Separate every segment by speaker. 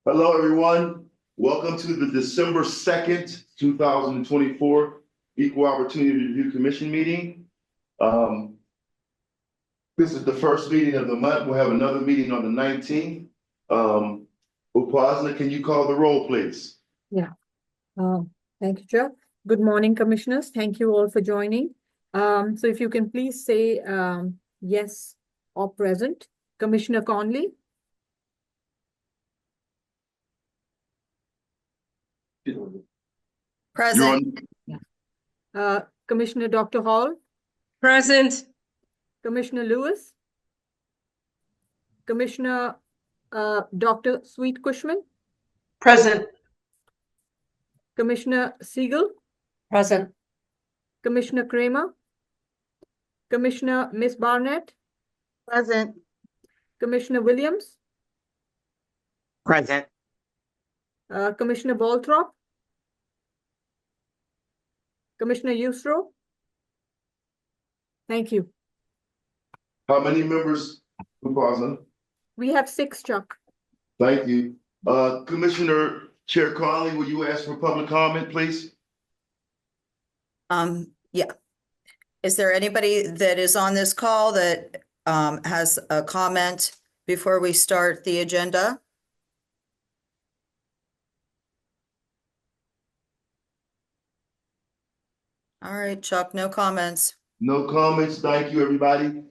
Speaker 1: Hello, everyone. Welcome to the December 2nd, 2024 Equal Opportunity Review Commission meeting. This is the first meeting of the month. We'll have another meeting on the 19th. Upasana, can you call the roll, please?
Speaker 2: Yeah. Thank you, Joe. Good morning, commissioners. Thank you all for joining. So if you can please say yes or present. Commissioner Conley.
Speaker 3: Present.
Speaker 2: Commissioner Dr. Hall.
Speaker 3: Present.
Speaker 2: Commissioner Lewis. Commissioner Dr. Sweet Cushman.
Speaker 3: Present.
Speaker 2: Commissioner Siegel.
Speaker 3: Present.
Speaker 2: Commissioner Kramer. Commissioner Miss Barnett.
Speaker 3: Present.
Speaker 2: Commissioner Williams.
Speaker 3: Present.
Speaker 2: Commissioner Balthrop. Commissioner Yusro. Thank you.
Speaker 1: How many members, Upasana?
Speaker 2: We have 6, Chuck.
Speaker 1: Thank you. Commissioner Chair Conley, will you ask for public comment, please?
Speaker 3: Yeah. Is there anybody that is on this call that has a comment before we start the agenda? All right, Chuck, no comments.
Speaker 1: No comments. Thank you, everybody.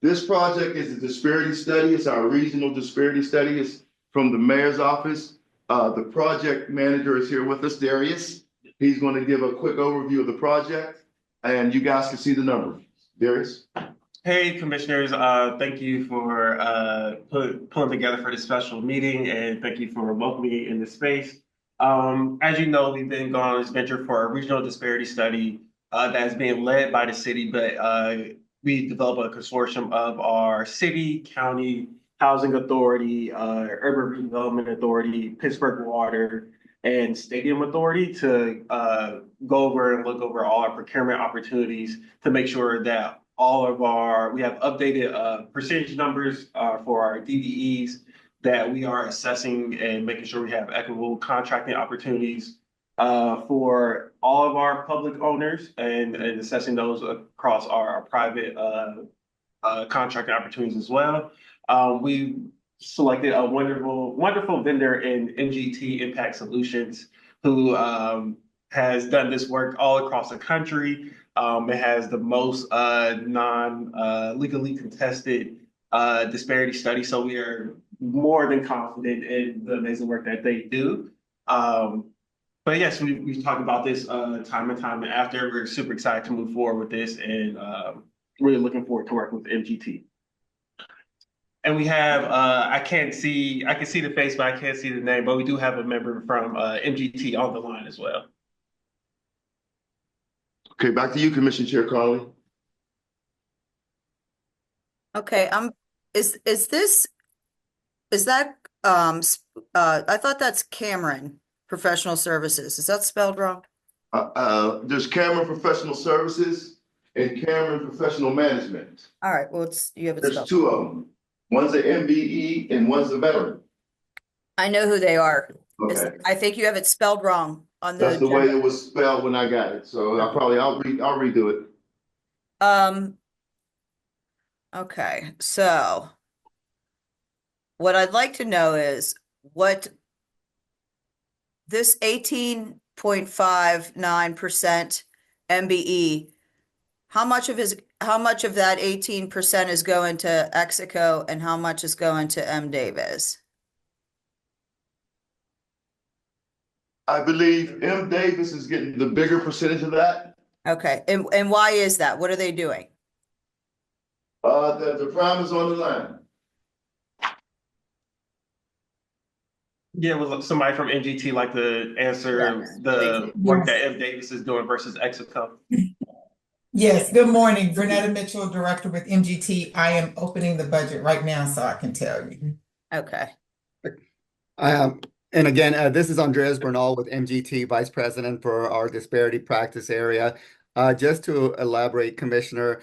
Speaker 1: This project is a disparity study. It's our regional disparity study. It's from the mayor's office. The project manager is here with us, Darius. He's going to give a quick overview of the project, and you guys can see the numbers. Darius?
Speaker 4: Hey, commissioners. Thank you for pulling together for this special meeting, and thank you for welcoming me in this space. As you know, we've been going on this venture for a regional disparity study that is being led by the city, but we developed a consortium of our city, county, housing authority, urban redevelopment authority, Pittsburgh Water, and stadium authority to go over and look over all our procurement opportunities to make sure that we have updated percentage numbers for our DDEs that we are assessing and making sure we have equitable contracting opportunities for all of our public owners and assessing those across our private contracting opportunities as well. We selected a wonderful vendor in MGT Impact Solutions who has done this work all across the country. It has the most non-legally contested disparity study, so we are more than confident in the amazing work that they do. But yes, we've talked about this time and time after. We're super excited to move forward with this and really looking forward to working with MGT. And we have, I can see the face, but I can't see the name, but we do have a member from MGT on the line as well.
Speaker 1: Okay, back to you, Commission Chair Conley.
Speaker 3: Okay, is that I thought that's Cameron Professional Services. Is that spelled wrong?
Speaker 1: There's Cameron Professional Services and Cameron Professional Management.
Speaker 3: All right, well, you have it
Speaker 1: There's
Speaker 3: spelled.
Speaker 1: 2 of them. One's an MBE and one's a veteran.
Speaker 3: I know who they are.
Speaker 1: Okay.
Speaker 3: I think you have it spelled wrong on the
Speaker 1: That's the way
Speaker 3: agenda.
Speaker 1: it was spelled when I got it. So I'll redo it.
Speaker 3: Okay, so what I'd like to know is what this 18.59% MBE, how much of that 18% is going to Execo and how much is going to M. Davis?
Speaker 1: I believe M. Davis is getting the bigger percentage of that.
Speaker 3: Okay, and why is that? What are they doing?
Speaker 1: The prime is on the line.
Speaker 4: Yeah, well, somebody from MGT like to answer the work that M. Davis is doing versus Execo.
Speaker 5: Yes, good morning. Vernetta Mitchell, Director with MGT. I am opening the budget right now so I can tell you.
Speaker 3: Okay.
Speaker 6: And again, this is Andreas Bernal with MGT, Vice President for our disparity practice area. Just to elaborate, Commissioner,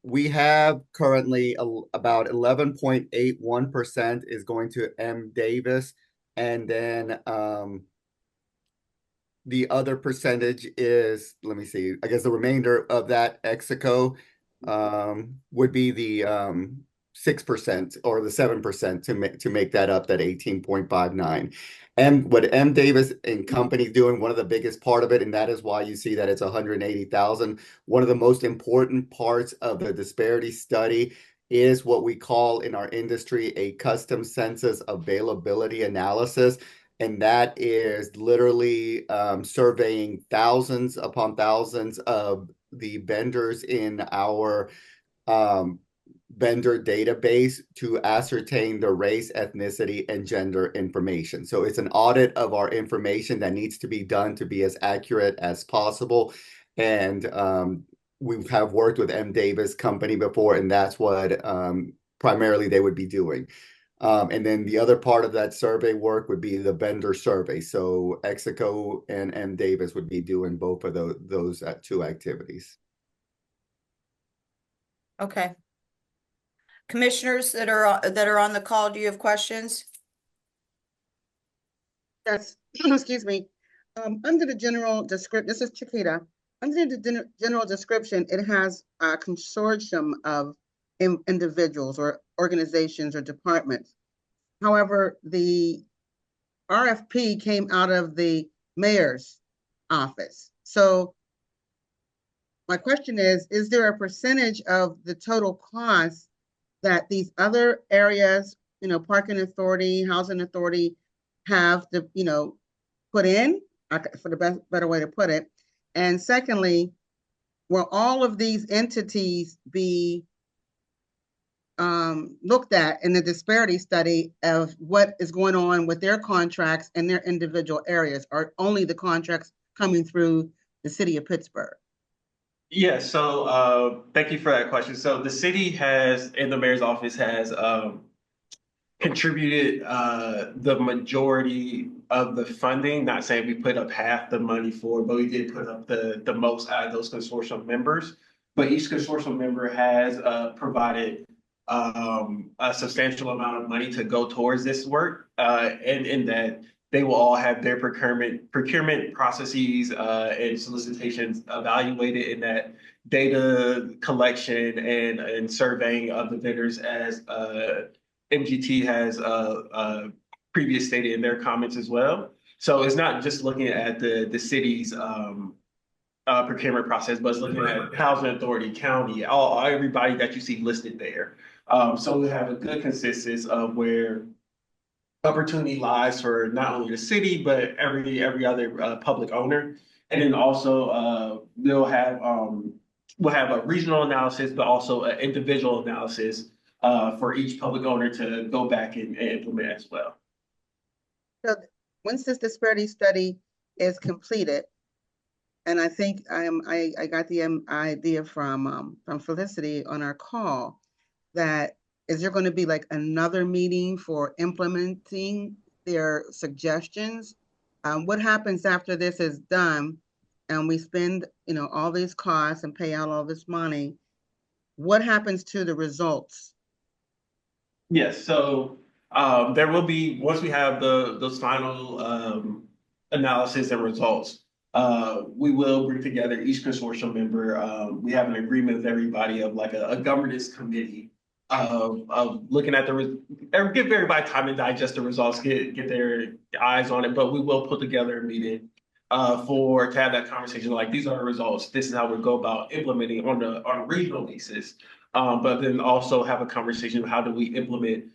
Speaker 6: We have currently about 11.81% is going to M. Davis, and then the other percentage is, let me see, I guess the remainder of that Exico would be the 6% or the 7% to make that up, that 18.59. And what M. Davis and Company doing, one of the biggest part of it, and that is why you see that it's 180,000. One of the most important parts of the disparity study is what we call in our industry a custom census availability analysis. And that is literally surveying thousands upon thousands of the vendors in our vendor database to ascertain the race, ethnicity, and gender information. So it's an audit of our information that needs to be done to be as accurate as possible. And we have worked with M. Davis Company before, and that's what primarily they would be doing. And then the other part of that survey work would be the vendor survey. So Exico and M. Davis would be doing both of those two activities.
Speaker 3: Okay. Commissioners that are on the call, do you have questions?
Speaker 7: Yes, excuse me. Under the general description, this is Chiquita. Under the general description, it has a consortium of individuals or organizations or departments. However, the RFP came out of the mayor's office. So my question is there a percentage of the total cost that these other areas, parking authority, housing authority have to, put in, for the better way to put it? And secondly, will all of these entities be looked at in the disparity study of what is going on with their contracts and their individual areas? Are only the contracts coming through the city of Pittsburgh?
Speaker 4: Yeah, so thank you for that question. So the city has, and the mayor's office has contributed the majority of the funding. Not saying we put up half the money for, but we did put up the most out of those consortium members. But each consortium member has provided a substantial amount of money to go towards this work, and in that they will all have their procurement processes and solicitations evaluated, in that data collection and surveying of the vendors, as MGT has previous stated in their comments as well. So it's not just looking at the city's procurement process, but it's looking at housing authority, county, everybody that you see listed there. So we have a good consensus of where opportunity lies for not only the city, but every other public owner. And then also we'll have a regional analysis, but also an individual analysis for each public owner to go back and implement as well.
Speaker 7: So once this disparity study is completed, and I think I got the idea from Felicity on our call, that is there going to be like another meeting for implementing their suggestions? What happens after this is done and we spend, all these costs and pay out all this money? What happens to the results?
Speaker 4: Yes, so there will be, once we have those final analysis and results, we will bring together each consortium member. We have an agreement with everybody of like a governance committee of looking at give everybody time to digest the results, get their eyes on it. But we will put together a meeting to have that conversation. Like, these are the results. This is how we go about implementing on a regional basis. But then also have a conversation of how do we implement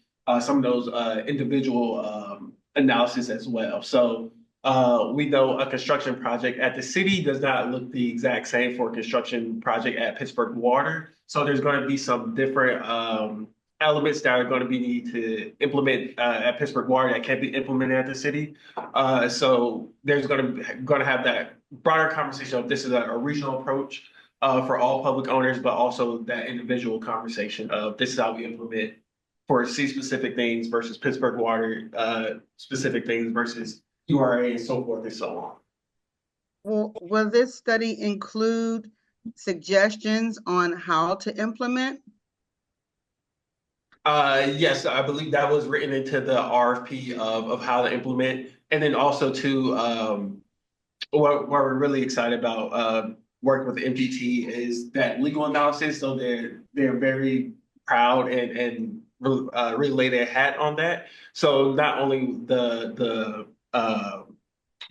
Speaker 4: some of those individual analysis as well. So we know a construction project at the city does not look the exact same for a construction project at Pittsburgh Water. So there's going to be some different elements that are going to be needed to implement at Pittsburgh Water that can't be implemented at the city. So there's going to have that broader conversation of this is a regional approach for all public owners, but also that individual conversation of this is how we implement for C-specific things versus Pittsburgh Water specific things versus URA and so forth and so on.
Speaker 7: Will this study include suggestions on how to implement?
Speaker 4: Yes, I believe that was written into the RFP of how to implement, and then also to what we're really excited about working with MGT is that legal analysis. So they're very proud and really lay their hat on that. So not only the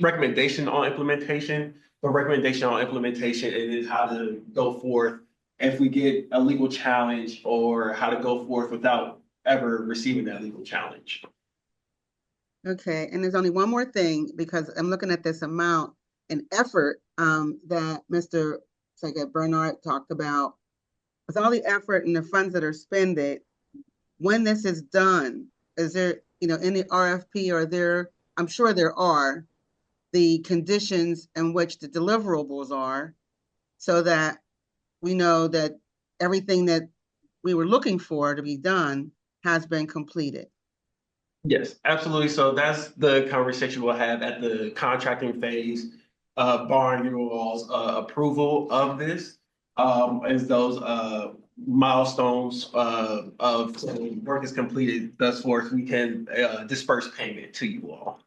Speaker 4: recommendation on implementation, but recommendation on implementation and then how to go forth if we get a legal challenge or how to go forth without ever receiving that legal challenge.
Speaker 7: Okay, and there's only one more thing because I'm looking at this amount and effort that Mr. Bernard talked about. With all the effort and the funds that are spending, when this is done, is there, any RFP or I'm sure there are, the conditions in which the deliverables are so that we know that everything that we were looking for to be done has been completed.
Speaker 4: Yes, absolutely. So that's the conversation we'll have at the contracting phase, barring your all's approval of this, as those milestones of work is completed, thus forth, we can disperse payment to you all.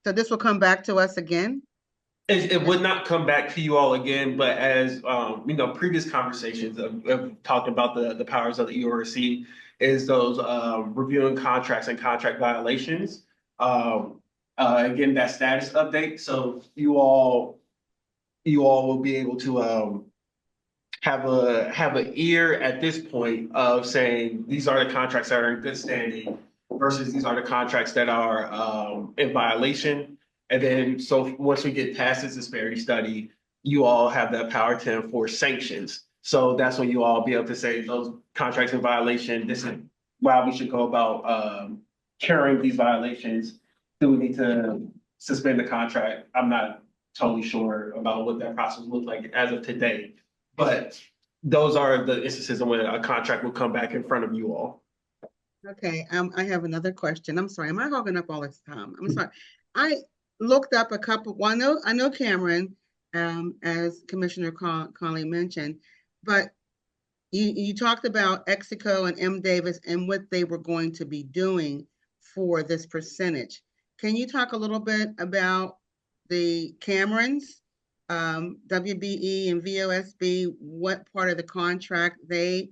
Speaker 7: So this will come back to us again?
Speaker 4: It would not come back to you all again, but as previous conversations of talking about the powers of the ERC is those reviewing contracts and contract violations. Again, that status update. So you all will be able to have an ear at this point of saying these are the contracts that are in good standing versus these are the contracts that are in violation. And then, so once we get past this disparity study, you all have that power to enforce sanctions. So that's when you all be able to say those contracts in violation, this is why we should go about curing these violations. Do we need to suspend the contract? I'm not totally sure about what that process looks like as of today. But those are the instances when a contract will come back in front of you all.
Speaker 7: Okay, I have another question. I'm sorry, am I hogging up all this time? I'm sorry. I looked up a couple, well, I know Cameron, as Commissioner Conley mentioned, but you talked about Execo and M. Davis and what they were going to be doing for this percentage. Can you talk a little bit about the Camerons, WBE and VOSB, what part of the contract they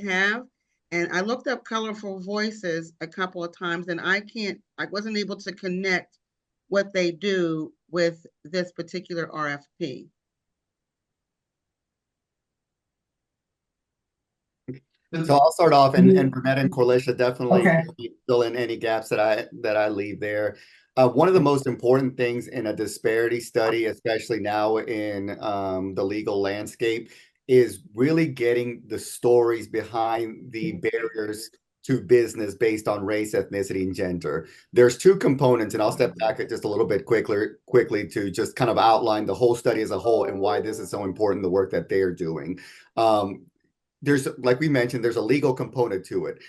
Speaker 7: have? And I looked up Colorful Voices a couple of times and I wasn't able to connect what they do with this particular RFP.
Speaker 6: So I'll start off, and Burnett and Corlicia definitely
Speaker 5: Okay.
Speaker 6: fill in any gaps that I leave there. One of the most important things in a disparity study, especially now in the legal landscape, is really getting the stories behind the barriers to business based on race, ethnicity, and gender. There's two components, and I'll step back just a little bit quickly to just kind of outline the whole study as a whole and why this is so important, the work that they are doing. There's, like we mentioned, there's a legal component to it.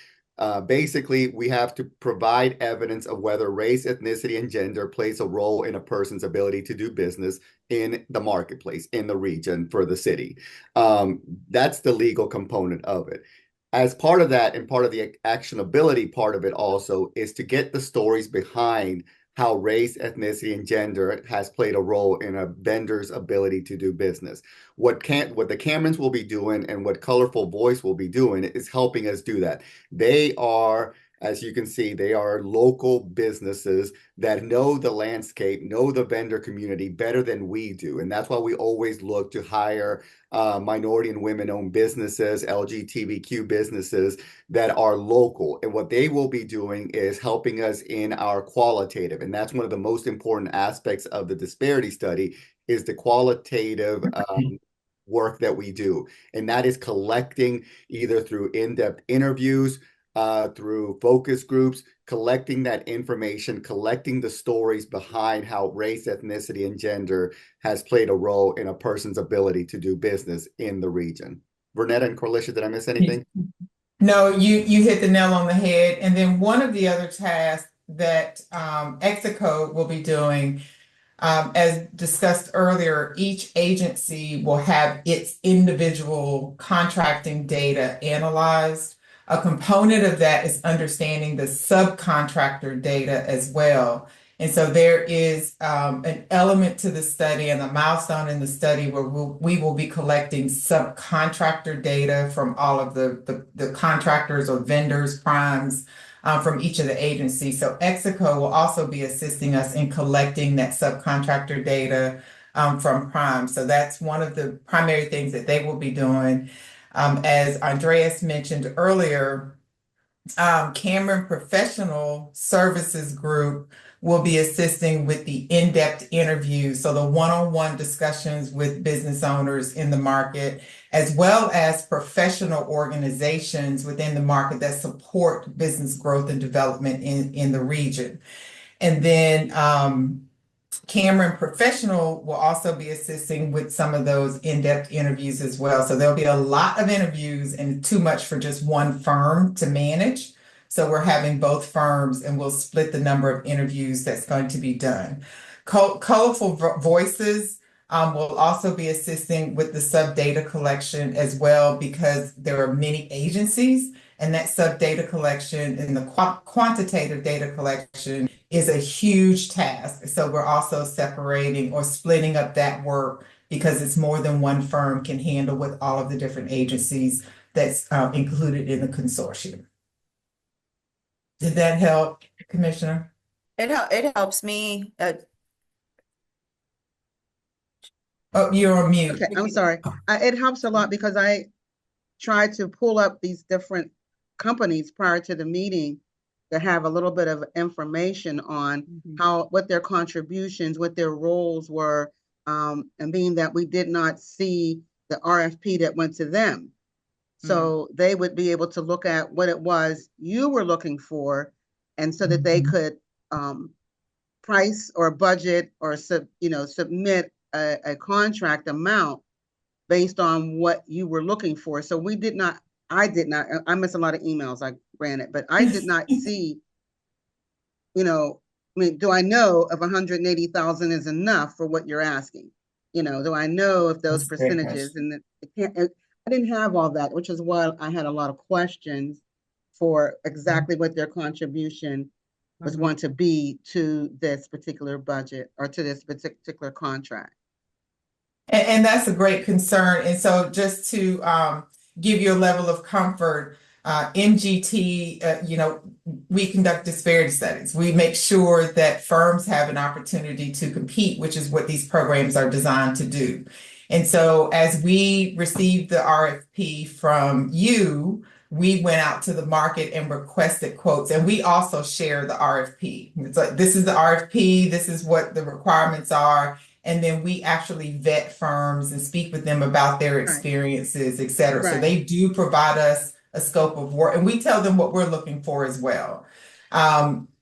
Speaker 6: Basically, we have to provide evidence of whether race, ethnicity, and gender plays a role in a person's ability to do business in the marketplace, in the region, for the city. That's the legal component of it. As part of that, and part of the actionability part of it also, is to get the stories behind how race, ethnicity, and gender has played a role in a vendor's ability to do business. What the Camerons will be doing and what Colorful Voice will be doing is helping us do that. They are, as you can see, they are local businesses that know the landscape, know the vendor community better than we do. And that's why we always look to hire minority and women-owned businesses, LGBTQ businesses that are local. And what they will be doing is helping us in our qualitative. And that's one of the most important aspects of the disparity study is the qualitative work that we do. And that is collecting either through in-depth interviews, through focus groups, collecting that information, collecting the stories behind how race, ethnicity, and gender has played a role in a person's ability to do business in the region. Vernetta and Corlicia, did I miss anything?
Speaker 5: No, you hit the nail on the head. And then one of the other tasks that Execo will be doing As discussed earlier, each agency will have its individual contracting data analyzed. A component of that is understanding the subcontractor data as well. And so there is an element to the study and a milestone in the study where we will be collecting subcontractor data from all of the contractors or vendors, primes, from each of the agencies. So Execo will also be assisting us in collecting that subcontractor data from Prime. So that's one of the primary things that they will be doing. As Andreas mentioned earlier, Cameron Professional Services Group will be assisting with the in-depth interviews, so the one-on-one discussions with business owners in the market, as well as professional organizations within the market that support business growth and development in the region. And then Cameron Professional will also be assisting with some of those in-depth interviews as well. So there'll be a lot of interviews and too much for just one firm to manage. So we're having both firms and we'll split the number of interviews that's going to be done. Colorful Voices will also be assisting with the sub-data collection as well, because there are many agencies, and that sub-data collection and the quantitative data collection is a huge task. So we're also separating or splitting up that work because it's more than one firm can handle with all of the different agencies that's included in the consortium. Did that help, Commissioner?
Speaker 3: It helps me.
Speaker 5: Oh, you're on mute.
Speaker 7: Okay, I'm sorry. It helps a lot because I tried to pull up these different companies prior to the meeting to have a little bit of information on what their contributions, what their roles were, and being that we did not see the RFP that went to them. So they would be able to look at what it was you were looking for, and so that they could price or budget or submit a contract amount based on what you were looking for. So I missed a lot of emails, granted, but I did not see, do I know if 180,000 is enough for what you're asking? Do I know if those percentages, and I didn't have all that, which is why I had a lot of questions for exactly what their contribution was going to be to this particular budget or to this particular contract.
Speaker 5: And that's a great concern. And so just to give you a level of comfort, MGT, we conduct disparity studies. We make sure that firms have an opportunity to compete, which is what these programs are designed to do. And so as we received the RFP from you, we went out to the market and requested quotes, and we also share the RFP. It's like, this is the RFP, this is what the requirements are. And then we actually vet firms and speak with them about their experiences, et cetera. So they do provide us a scope of work, and we tell them what we're looking for as well.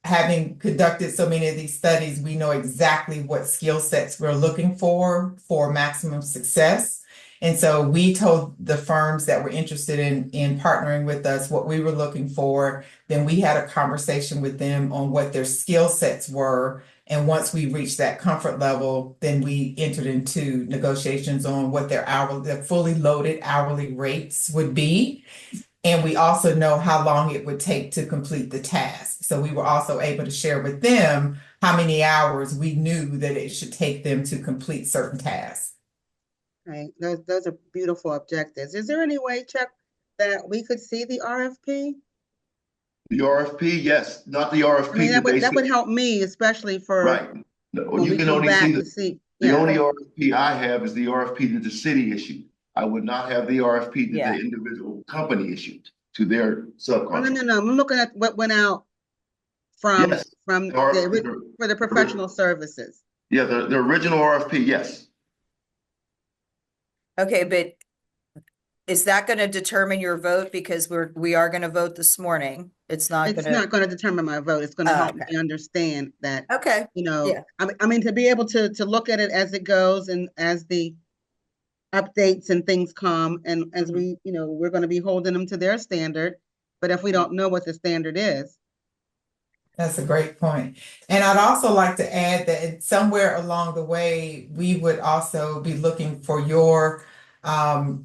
Speaker 5: Having conducted so many of these studies, we know exactly what skill sets we're looking for maximum success. And so we told the firms that were interested in partnering with us what we were looking for. Then we had a conversation with them on what their skill sets were. And once we reached that comfort level, then we entered into negotiations on what their fully loaded hourly rates would be. And we also know how long it would take to complete the task. So we were also able to share with them how many hours we knew that it should take them to complete certain tasks.
Speaker 7: Right. Those are beautiful objectives. Is there any way, Chuck, that we could see the RFP?
Speaker 1: The RFP, yes, not the RFP.
Speaker 7: I mean, that would help me, especially for
Speaker 1: right. No, you can only see the only RFP I have is the RFP that the city issued. I would not have the RFP that the individual company issued to their subcontractor.
Speaker 7: No. I'm looking at what went out for the professional services.
Speaker 1: Yeah, the original RFP, yes.
Speaker 3: Okay, but is that going to determine your vote? Because we are going to vote this morning. It's not going to determine my vote. It's going to help me understand that. Okay.
Speaker 7: I mean, to be able to look at it as it goes and as the updates and things come, and as we, we're going to be holding them to their standard. But if we don't know what the standard is,
Speaker 5: That's a great point. And I'd also like to add that somewhere along the way, we would also be looking for your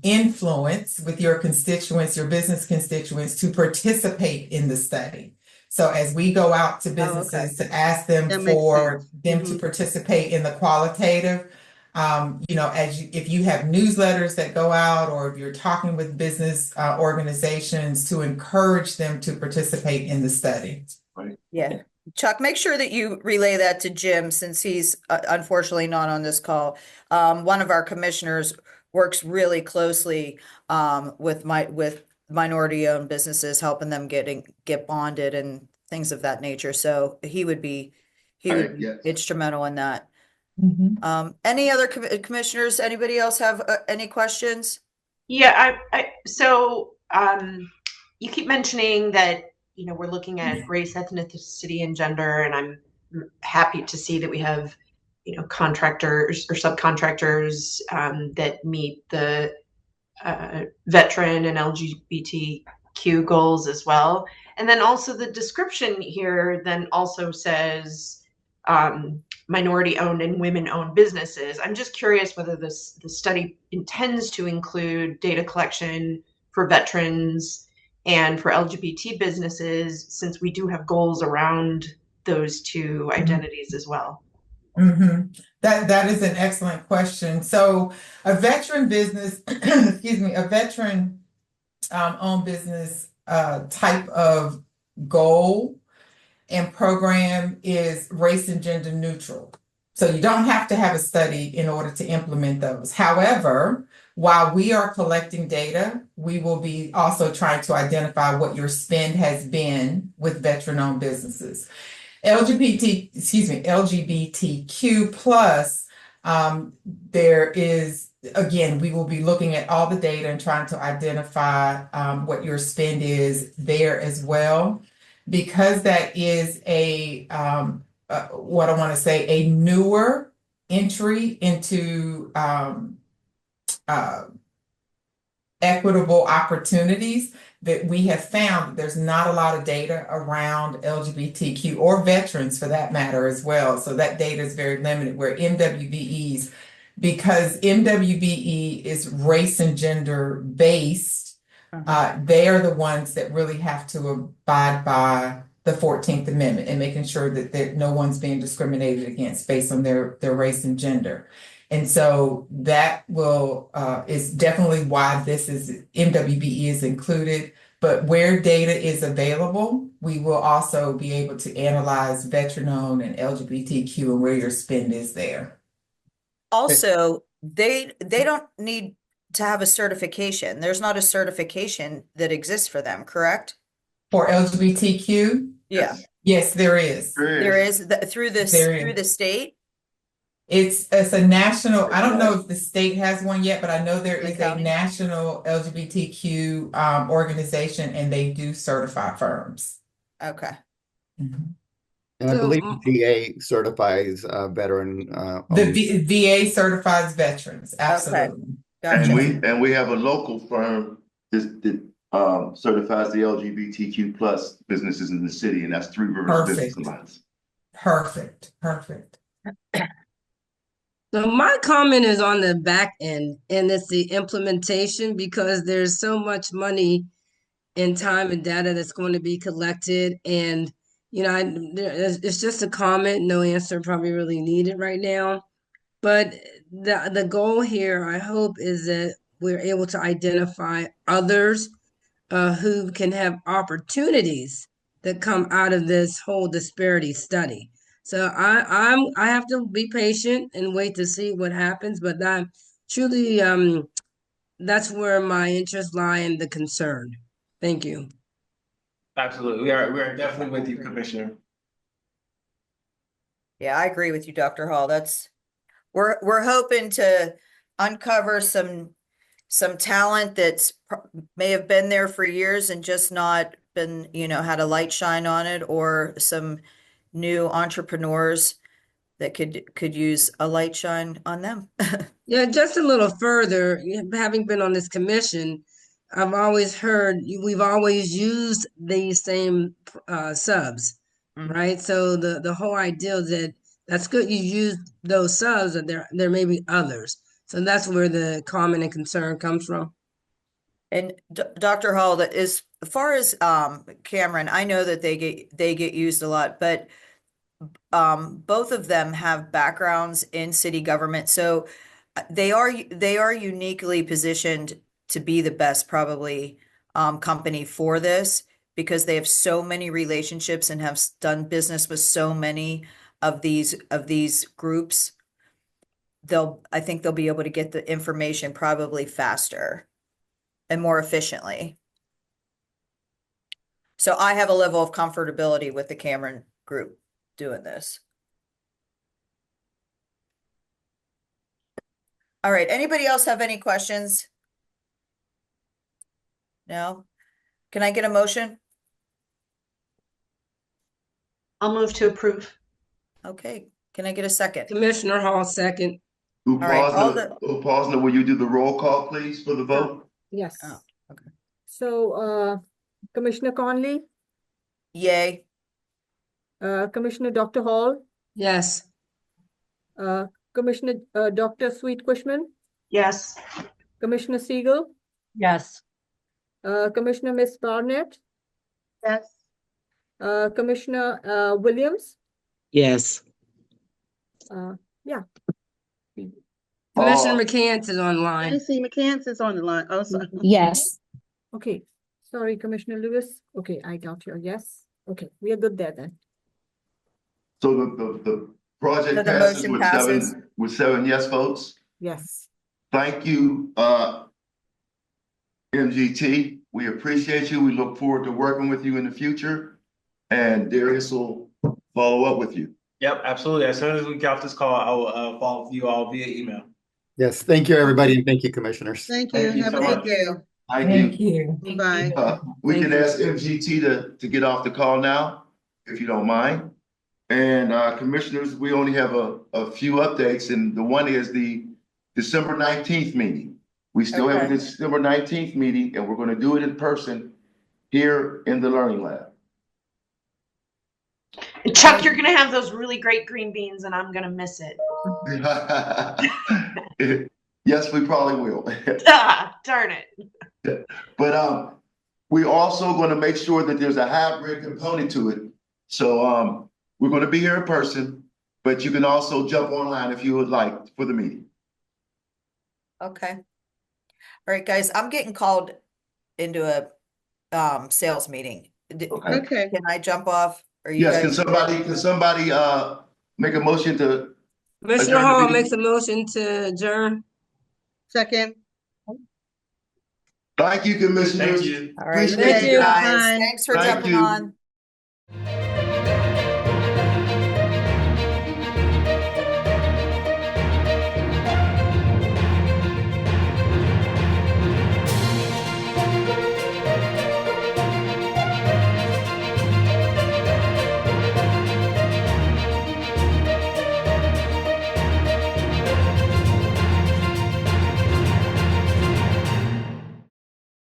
Speaker 5: influence with your constituents, your business constituents, to participate in the study. So as we go out to businesses to ask them
Speaker 7: That makes
Speaker 5: for
Speaker 7: sense.
Speaker 5: them to participate in the qualitative, if you have newsletters that go out, or if you're talking with business organizations, to encourage them to participate in the study.
Speaker 3: Yeah. Chuck, make sure that you relay that to Jim, since he's unfortunately not on this call. One of our commissioners works really closely with minority-owned businesses, helping them get bonded and things of that nature. So he would be
Speaker 1: Yes.
Speaker 3: instrumental in that. Any other commissioners? Anybody else have any questions?
Speaker 8: Yeah, you keep mentioning that, we're looking at race, ethnicity, and gender, and I'm happy to see that we have, contractors or subcontractors that meet the veteran and LGBTQ goals as well. And then also the description here then also says minority-owned and women-owned businesses. I'm just curious whether the study intends to include data collection for veterans and for LGBT businesses, since we do have goals around those two identities as well.
Speaker 5: That is an excellent question. So a veteran business, a veteran owned business type of goal and program is race and gender neutral. So you don't have to have a study in order to implement those. However, while we are collecting data, we will be also trying to identify what your spend has been with veteran-owned businesses. LGBTQ plus, there is, again, we will be looking at all the data and trying to identify what your spend is there as well. Because that is a newer entry into equitable opportunities, that we have found that there's not a lot of data around LGBTQ or veterans for that matter as well. So that data is very limited, where MWBEs, because MWBE is race and gender based, they are the ones that really have to abide by the 14th Amendment and making sure that no one's being discriminated against based on their race and gender. And so that is definitely why this is MWBE is included. But where data is available, we will also be able to analyze veteran-owned and LGBTQ and where your spend is there.
Speaker 3: Also, they don't need to have a certification. There's not a certification that exists for them, correct?
Speaker 5: For LGBTQ?
Speaker 3: Yeah.
Speaker 5: Yes, there is.
Speaker 3: There is through the state.
Speaker 5: It's a national, I don't know if the state has one yet, but I know there is a national LGBTQ organization, and they do certify firms.
Speaker 3: Okay.
Speaker 6: And I believe the VA certifies veteran.
Speaker 5: The VA certifies veterans, absolutely.
Speaker 3: Gotcha.
Speaker 1: And we have a local firm that certifies the LGBTQ plus businesses in the city, and that's Three Rivers Business Alliance.
Speaker 5: Perfect.
Speaker 9: So my comment is on the back end, and it's the implementation, because there's so much money and time and data that's going to be collected. And, it's just a comment, no answer probably really needed right now. But the goal here, I hope, is that we're able to identify others who can have opportunities that come out of this whole disparity study. So I have to be patient and wait to see what happens, but I'm truly that's where my interests lie and the concern. Thank you.
Speaker 4: Absolutely. We are definitely with you, Commissioner.
Speaker 3: Yeah, I agree with you, Dr. Hall. We're hoping to uncover some talent that's may have been there for years and just not been, had a light shine on it, or some new entrepreneurs that could use a light shine on them.
Speaker 9: Yeah, just a little further, having been on this commission, I've always heard we've always used these same subs. right? So the whole idea is that that's good. You use those subs, and there may be others. So that's where the comment and concern comes from.
Speaker 3: And Dr. Hall, that is, as far as Cameron, I know that they get used a lot, but both of them have backgrounds in city government, so they are uniquely positioned to be the best probably company for this, because they have so many relationships and have done business with so many of these groups. I think they'll be able to get the information probably faster and more efficiently. So I have a level of comfortability with the Cameron group doing this. All right, anybody else have any questions? No? Can I get a motion?
Speaker 8: I'll move to approve.
Speaker 3: Okay, can I get a second?
Speaker 9: Commissioner Hall, second.
Speaker 3: All right,
Speaker 1: Upasna, will you do the roll call, please, for the vote?
Speaker 2: Yes.
Speaker 3: Oh, okay.
Speaker 2: So, Commissioner Conley,
Speaker 3: Yay.
Speaker 2: Commissioner Dr. Hall,
Speaker 9: Yes.
Speaker 2: Commissioner Dr. Sweet Cushman,
Speaker 8: Yes.
Speaker 2: Commissioner Siegel,
Speaker 9: Yes.
Speaker 2: Commissioner Miss Barnett,
Speaker 7: Yes.
Speaker 2: Commissioner Williams.
Speaker 10: Yes.
Speaker 2: Yeah.
Speaker 9: Commissioner McCants is online.
Speaker 7: Tracy McCants is on the line. Oh, sorry.
Speaker 10: Yes.
Speaker 2: Okay. Sorry, Commissioner Lewis. Okay, I got your yes. Okay, we are good there then.
Speaker 1: So the project
Speaker 3: So the
Speaker 1: passes
Speaker 3: motion passes.
Speaker 1: with seven yes votes.
Speaker 2: Yes.
Speaker 1: Thank you, MGT. We appreciate you. We look forward to working with you in the future. And Darius will follow up with you.
Speaker 4: Yep, absolutely. As soon as we get off this call, I will follow up with you all via email.
Speaker 6: Yes, thank you, everybody, and thank you, commissioners.
Speaker 7: Thank you.
Speaker 1: Thank you
Speaker 7: Have
Speaker 1: so
Speaker 7: a
Speaker 1: much.
Speaker 7: good day.
Speaker 6: Thank
Speaker 5: you.
Speaker 7: Bye.
Speaker 1: We
Speaker 9: Thank
Speaker 1: can
Speaker 9: you.
Speaker 1: ask MGT to get off the call now, if you don't mind. And commissioners, we only have a few updates, and the one is the December 19th meeting. We still have a
Speaker 3: Okay.
Speaker 1: December 19th meeting, and we're going to do it in person here in the Learning Lab.
Speaker 8: Chuck, you're gonna have those really great green beans, and I'm gonna miss it.
Speaker 1: Yes, we probably will.
Speaker 8: Ah, darn it.
Speaker 1: But we're also going to make sure that there's a hybrid component to it. So we're going to be here in person, but you can also jump online if you would like for the meeting.
Speaker 3: Okay. All right, guys, I'm getting called into a sales meeting.
Speaker 1: Okay.
Speaker 7: Okay.
Speaker 3: Can I jump off? Or you
Speaker 1: Yes,
Speaker 3: guys?
Speaker 1: can somebody make a motion to
Speaker 9: Commissioner
Speaker 1: Adjourn the
Speaker 9: Hall
Speaker 1: meeting.
Speaker 9: makes a motion to adjourn.
Speaker 7: Second.
Speaker 1: thank you, commissioners.
Speaker 4: Thank you.
Speaker 3: All right,
Speaker 1: Appreciate
Speaker 3: thank you
Speaker 1: it.
Speaker 3: guys.
Speaker 7: Bye.
Speaker 3: Thanks for
Speaker 1: Thank
Speaker 3: jumping
Speaker 1: you.
Speaker 3: on.